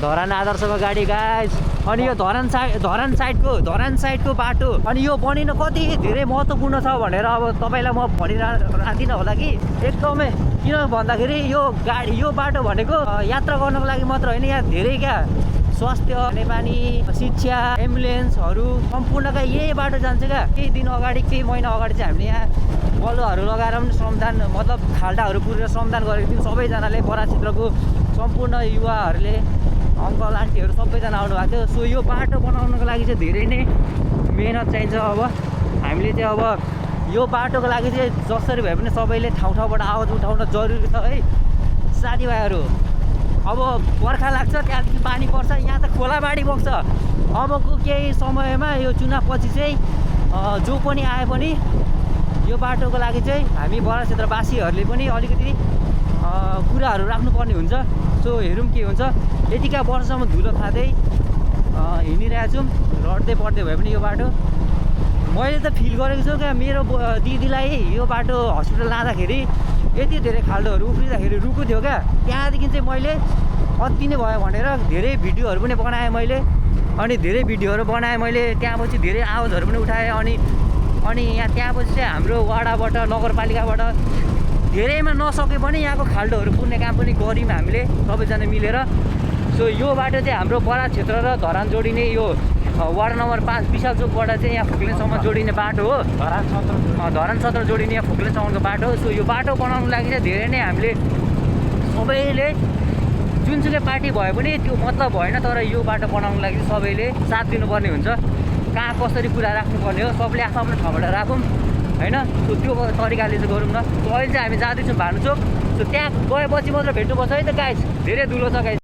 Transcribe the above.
धरान आदर्शको गाडी गाइस। अनि यो धरान साइडको बाटो अनि यो बनिन कति धेरै महत्त्वपूर्ण छ भनेर अब तपाईँलाई म भनिराख्दिनँ होला कि एकदमै किन भन्दाखेरि यो बाटो भनेको यात्रा गर्नको लागि मात्र होइन, यहाँ धेरै क्या स्वास्थ्य, खानेपानी, शिक्षा, एम्बुलेन्सहरू सम्पूर्णका यही बाटो जान्छ क्या। केही दिन अगाडि केही महिना अगाडि चाहिँ हामीले यहाँ बलुवाहरू लगाएर पनि श्रमदान मतलब खाल्डाहरू पुरेर श्रमदान गरेको थियौँ सबैजनाले। बरा क्षेत्रको सम्पूर्ण युवाहरूले, अङ्कल आन्टीहरू सबैजना आउनु भएको थियो। सो यो बाटो बनाउनको लागि चाहिँ धेरै नै मेहनत चाहिन्छ। अब हामीले चाहिँ अब यो बाटोको लागि चाहिँ जसरी भए पनि सबैले ठाउँ ठाउँबाट आवाज उठाउन जरुरी छ है साथीभाइहरू। अब बर्खा लाग्छ, त्यहाँदेखि पानी पर्छ, यहाँ त खोलाबाडी बग्छ। अबको केही समयमा यो चुनावपछि चाहिँ जो पनि आए पनि यो बाटोको लागि चाहिँ हामी बरा क्षेत्रवासीहरूले पनि अलिकति कुराहरू राख्नुपर्ने हुन्छ। सो हेरौँ के हुन्छ। यतिका वर्षसम्म धुलो खाँदै हिँडिरहेको छौँ, रड्दै पढ्दै भए पनि यो बाटो। मैले त फिल गरेको छु क्या, मेरो दिदीलाई यो बाटो हस्पिटल लाँदाखेरि यति धेरै खाल्डोहरू उफ्रिँदाखेरि रुको थियो क्या। त्यहाँदेखि चाहिँ मैले अति नै भयो भनेर धेरै भिडियोहरू पनि बनाएँ मैले। अनि धेरै भिडियोहरू बनाएँ मैले, त्यहाँपछि धेरै आवाजहरू पनि उठाएँ। अनि यहाँ त्यहाँपछि चाहिँ हाम्रो वाडाबाट नगरपालिकाबाट धेरैमा नसके पनि यहाँको खाल्डोहरू पुर्ने काम पनि गऱ्यौँ हामीले सबैजना मिलेर। सो यो बाटो चाहिँ हाम्रो बरा क्षेत्र र धरान जोडिने यो वार्ड नम्बर 5 विशाल चोकबाट चाहिँ यहाँ फुक्लेनसम्म जोडिने बाटो हो। धरान सत्र जोडिने यहाँ फुक्लेनसम्मको बाटो हो। सो यो बाटो बनाउनुको लागि चाहिँ धेरै नै हामीले सबैले जुनसुकै पार्टी भए पनि त्यो मतलब भएन, तर यो बाटो बनाउनुको लागि चाहिँ सबैले साथ दिनुपर्ने हुन्छ। कहाँ कसरी कुरा राख्नुपर्ने हो सबले आफ्नो ठाउँबाट राखौँ होइन। सो त्यो तरिकाले चाहिँ गरौँ न। सो अहिले चाहिँ हामी जाँदैछौँ भानुचोक। सो त्यहाँ गएपछि मात्र भेट्नुपर्छ है त गाइस, धेरै धुलो छ गाइस।